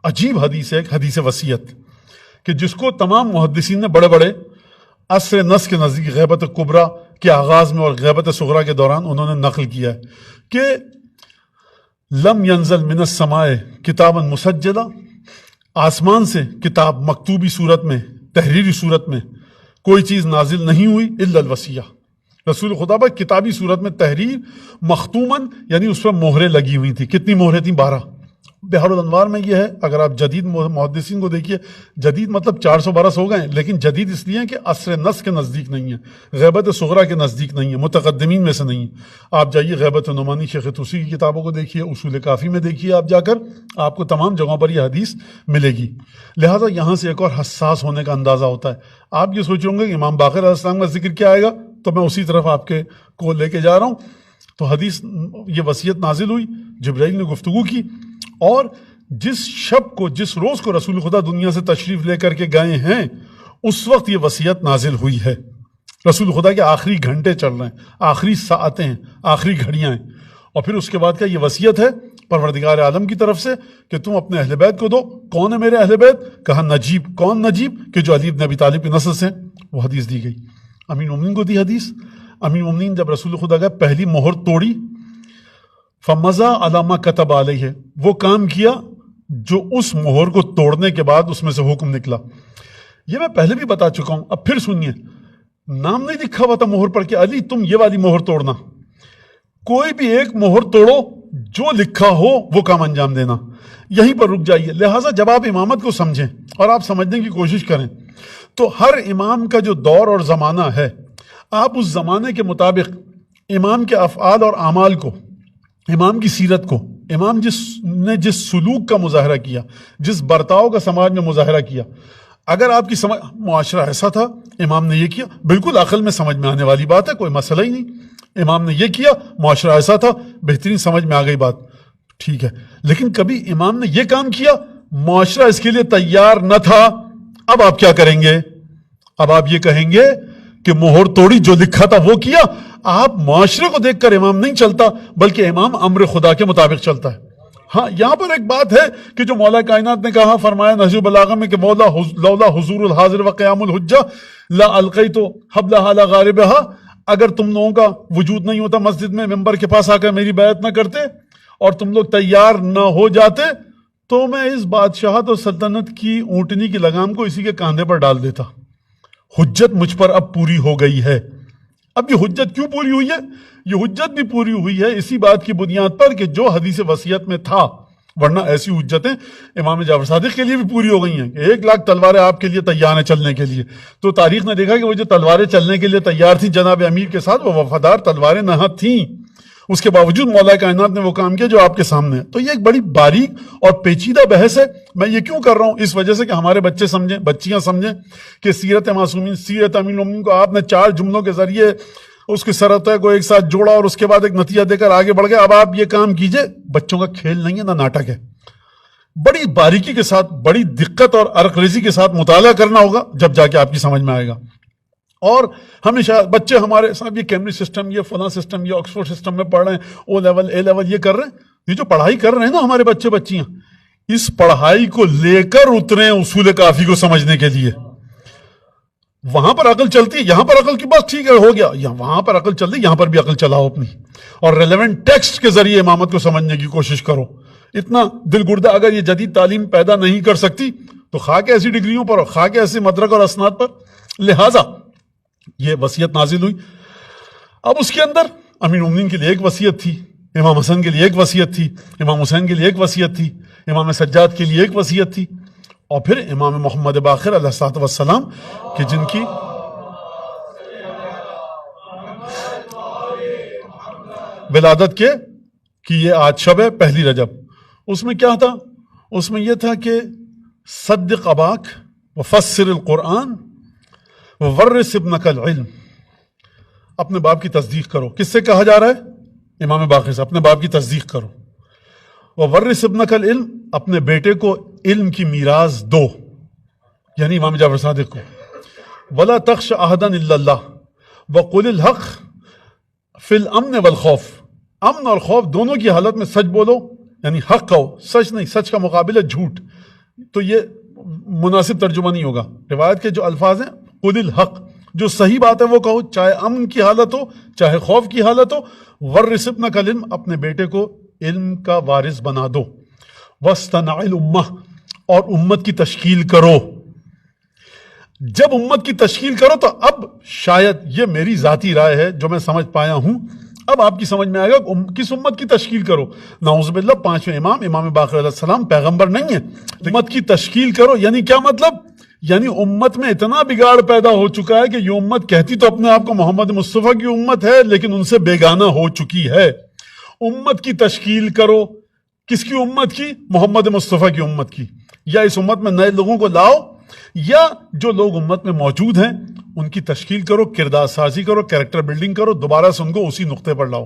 عجیب حدیث ہے، ایک حدیث وصیت کہ جس کو تمام محدثین نے بڑے بڑے عصر نس کے نزدیک غیبت کبریٰ کے آغاز میں اور غیبت صغریٰ کے دوران انہوں نے نقل کیا ہے کہ لم ینزل من السماء کتابا مسجلا، آسمان سے کتاب مکتوبی صورت میں، تحریری صورت میں کوئی چیز نازل نہیں ہوئی الا الوصیہ، رسول خدا پر کتابی صورت میں تحریر مختوماً، یعنی اس پر مہریں لگی ہوئی تھی. کتنی مہریں تھیں؟ 12. بحر الانوار میں یہ ہے، اگر آپ جدید محدثین کو دیکھیے، جدید مطلب 400 برس ہو گئے ہیں، لیکن جدید اس لیے کہ عصر نس کے نزدیک نہیں ہے، غیبت صغریٰ کے نزدیک نہیں ہے، متقدمین میں سے نہیں ہے. آپ جائیے غیبت نعمانی شیخ طوسی کی کتابوں کو دیکھیے، اصول کافی میں دیکھیے، آپ جا کر آپ کو تمام جگہوں پر یہ حدیث ملے گی. لہٰذا یہاں سے ایک اور حساس ہونے کا اندازہ ہوتا ہے. آپ یہ سوچیں گے کہ امام باقر علیہ السلام کا ذکر کیا آئے گا، تو میں اسی طرف آپ کے کو لے کے جا رہا ہوں. تو حدیث یہ وصیت نازل ہوئی، جبرائیل نے گفتگو کی، اور جس شب کو، جس روز کو رسول خدا دنیا سے تشریف لے کر کے گئے ہیں، اس وقت یہ وصیت نازل ہوئی ہے. رسول خدا کے آخری گھنٹے چل رہے ہیں، آخری ساعتیں ہیں، آخری گھڑیاں ہیں. اور پھر اس کے بعد کا یہ وصیت ہے پروردگار عالم کی طرف سے کہ تم اپنے اہل بیت کو دو. کون ہے میرے اہل بیت؟ کہا نجیب. کون نجیب؟ کہ جو علی بن ابی طالب کی نسل سے. وہ حدیث دی گئی. امیر المومنین کو دی حدیث. امیر المومنین جب رسول خدا کا پہلی مہر توڑی، فمضى على ما كتب علیہ، وہ کام کیا جو اس مہر کو توڑنے کے بعد اس میں سے حکم نکلا. یہ میں پہلے بھی بتا چکا ہوں، اب پھر سنیے. نام نہیں لکھا ہوا تھا مہر پر کہ علی تم یہ والی مہر توڑنا. کوئی بھی ایک مہر توڑو، جو لکھا ہو وہ کام انجام دینا. یہیں پر رک جائیے. لہٰذا جب آپ امامت کو سمجھیں اور آپ سمجھنے کی کوشش کریں، تو ہر امام کا جو دور اور زمانہ ہے، آپ اس زمانے کے مطابق امام کے افعال اور اعمال کو، امام کی سیرت کو، امام جس سلوک کا مظاہرہ کیا، جس برتاؤ کا سماج میں مظاہرہ کیا، اگر آپ کی سمجھ معاشرہ ایسا تھا، امام نے یہ کیا، بالکل عقل میں سمجھ میں آنے والی بات ہے، کوئی مسئلہ ہی نہیں. امام نے یہ کیا، معاشرہ ایسا تھا، بہترین سمجھ میں آ گئی بات، ٹھیک ہے. لیکن کبھی امام نے یہ کام کیا، معاشرہ اس کے لیے تیار نہ تھا، اب آپ کیا کریں گے؟ اب آپ یہ کہیں گے کہ مہر توڑی، جو لکھا تھا وہ کیا. آپ معاشرے کو دیکھ کر امام نہیں چلتا، بلکہ امام امر خدا کے مطابق چلتا ہے. ہاں، یہاں پر ایک بات ہے کہ جو مولا کائنات نے کہا، فرمایا نہج البلاغہ میں کہ لولا حضور الحاضر و قیام الحجہ لا القیت حبلہا لا غاربہا، اگر تم لوگوں کا وجود نہیں ہوتا مسجد میں، ممبر کے پاس آ کر میری بیعت نہ کرتے اور تم لوگ تیار نہ ہو جاتے، تو میں اس بادشاہت اور سلطنت کی اونٹنی کی لگام کو اسی کے کاندھے پر ڈال دیتا. حجت مجھ پر اب پوری ہو گئی ہے. اب یہ حجت کیوں پوری ہوئی ہے؟ یہ حجت بھی پوری ہوئی ہے اسی بات کی بنیاد پر کہ جو حدیث وصیت میں تھا، ورنہ ایسی حجتیں امام جعفر صادق کے لیے بھی پوری ہو گئی ہیں کہ 1,00,000 تلواریں آپ کے لیے تیار ہیں چلنے کے لیے. تو تاریخ نے دیکھا کہ وہ جو تلواریں چلنے کے لیے تیار تھیں جناب امیر کے ساتھ، وہ وفادار تلواریں نہ تھیں. اس کے باوجود مولا کائنات نے وہ کام کیا جو آپ کے سامنے ہے. تو یہ ایک بڑی باریک اور پیچیدہ بحث ہے. میں یہ کیوں کر رہا ہوں؟ اس وجہ سے کہ ہمارے بچے سمجھیں، بچیاں سمجھیں کہ سیرت معصومین، سیرت امیر المومنین کو آپ نے 4 جملوں کے ذریعے اس کی سرطے کو ایک ساتھ جوڑا اور اس کے بعد ایک نتیجہ دے کر آگے بڑھ گئے. اب آپ یہ کام کیجئے. بچوں کا کھیل نہیں ہے، نہ ناٹک ہے. بڑی باریکی کے ساتھ، بڑی دقت اور عرق ریزی کے ساتھ مطالعہ کرنا ہوگا، جب جا کے آپ کی سمجھ میں آئے گا. اور ہمیشہ بچے ہمارے صاحب یہ کیمبرج سسٹم، یہ فلاں سسٹم، یہ آکسفورڈ سسٹم میں پڑھ رہے ہیں، او لیول اے لیول یہ کر رہے ہیں. یہ جو پڑھائی کر رہے ہیں نا ہمارے بچے بچیاں، اس پڑھائی کو لے کر اتریں اصول کافی کو سمجھنے کے لیے. وہاں پر عقل چلتی ہے، یہاں پر عقل کی بات ٹھیک ہے، ہو گیا. وہاں پر عقل چل رہی، یہاں پر بھی عقل چلاؤ اپنی، اور ریلیونٹ ٹیکسٹ کے ذریعے امامت کو سمجھنے کی کوشش کرو. اتنا دل گردہ اگر یہ جدید تعلیم پیدا نہیں کر سکتی تو خاک ایسی ڈگریوں پر اور خاک ایسے مدرک اور اسناد پر. لہٰذا یہ وصیت نازل ہوئی. اب اس کے اندر امیر المومنین کے لیے ایک وصیت تھی، امام حسن کے لیے ایک وصیت تھی، امام حسین کے لیے ایک وصیت تھی، امام سجاد کے لیے ایک وصیت تھی، اور پھر امام محمد باقر علیہ الصلوۃ والسلام کہ جن کی ولادت کی یہ آج شب ہے، 1 رجب. اس میں کیا تھا؟ اس میں یہ تھا کہ صدق اباک وفسر القرآن وورث ابنک العلم. اپنے باپ کی تصدیق کرو. کس سے کہا جا رہا ہے؟ امام باقر سے. اپنے باپ کی تصدیق کرو. وورث ابنک العلم، اپنے بیٹے کو علم کی میراث دو، یعنی امام جعفر صادق کو. ولا تخش احدا الا اللہ وقل الحق فی الامن والخوف. امن اور خوف دونوں کی حالت میں سچ بولو، یعنی حق کہو، سچ نہیں. سچ کا مقابل ہے جھوٹ. تو یہ مناسب ترجمہ نہیں ہوگا. روایت کے جو الفاظ ہیں قل الحق، جو صحیح بات ہے وہ کہو، چاہے امن کی حالت ہو چاہے خوف کی حالت ہو. ورث ابنک العلم، اپنے بیٹے کو علم کا وارث بنا دو. واصطنع الامہ، اور امت کی تشکیل کرو. جب امت کی تشکیل کرو تو اب شاید یہ میری ذاتی رائے ہے جو میں سمجھ پایا ہوں، اب آپ کی سمجھ میں آئے گا کس امت کی تشکیل کرو. نعوذ باللہ پانچویں امام باقر علیہ السلام پیغمبر نہیں ہے. امت کی تشکیل کرو یعنی کیا مطلب؟ یعنی امت میں اتنا بگاڑ پیدا ہو چکا ہے کہ یہ امت کہتی تو اپنے آپ کو محمد مصطفیٰ کی امت ہے لیکن ان سے بیگانہ ہو چکی ہے. امت کی تشکیل کرو، کس کی امت کی؟ محمد مصطفیٰ کی امت کی. یا اس امت میں نئے لوگوں کو لاؤ، یا جو لوگ امت میں موجود ہیں ان کی تشکیل کرو، کردار سازی کرو، کریکٹر بلڈنگ کرو، دوبارہ سے ان کو اسی نقطے پر لاؤ.